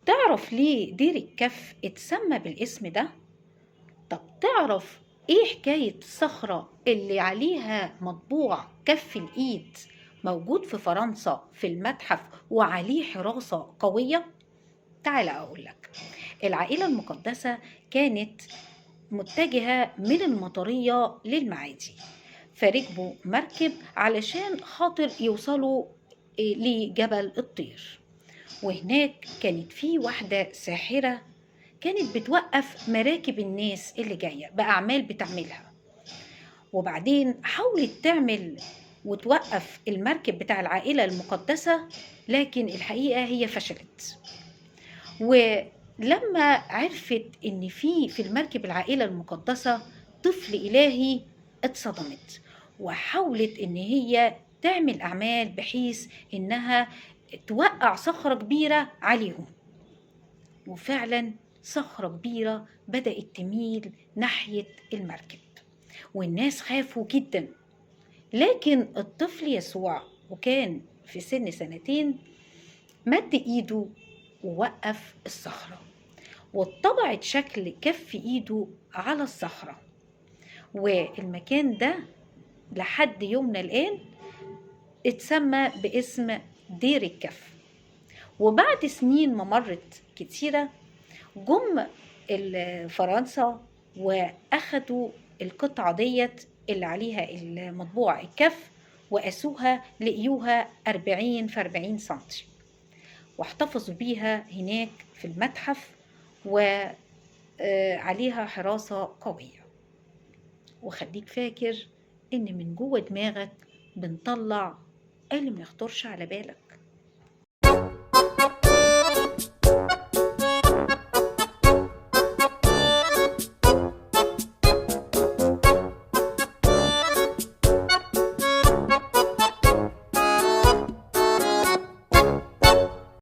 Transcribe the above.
تعرف ليه دير الكف اتسمى بالاسم ده؟ طب تعرف ايه حكاية الصخرة اللي عليها مطبوع كف الإيد موجود في فرنسا في المتحف وعليه حراسة قوية؟ تعال أقولك. العائلة المقدسة كانت متجهة من المطرية للمعادي، فركبوا مركب علشان خاطر يوصلوا لجبل الطير. وهناك كانت في واحدة ساحرة كانت بتوقف مراكب الناس اللي جاية بأعمال بتعملها، وبعدين حاولت تعمل وتوقف المركب بتاع العائلة المقدسة، لكن الحقيقة هي فشلت. ولما عرفت ان في المركب العائلة المقدسة طفل إلهي، اتصدمت وحاولت ان هي تعمل أعمال بحيث انها توقع صخرة كبيرة عليهم. وفعلا صخرة كبيرة بدأت تميل ناحية المركب، والناس خافوا جدا. لكن الطفل يسوع وكان في سن 2 مد ايده ووقف الصخرة، واتطبعت شكل كف ايده على الصخرة. والمكان ده لحد يومنا الآن اتسمى باسم دير الكف. وبعد سنين ما مرت كتيرة جم فرنسا واخدوا القطعة ديت اللي عليها المطبوع الكف وقاسوها لقيوها 40 في 40 سنتي، واحتفظوا بيها هناك في المتحف وعليها حراسة قوية. وخليك فاكر ان من جوه دماغك بنطلع اللي ما يخطرش على بالك.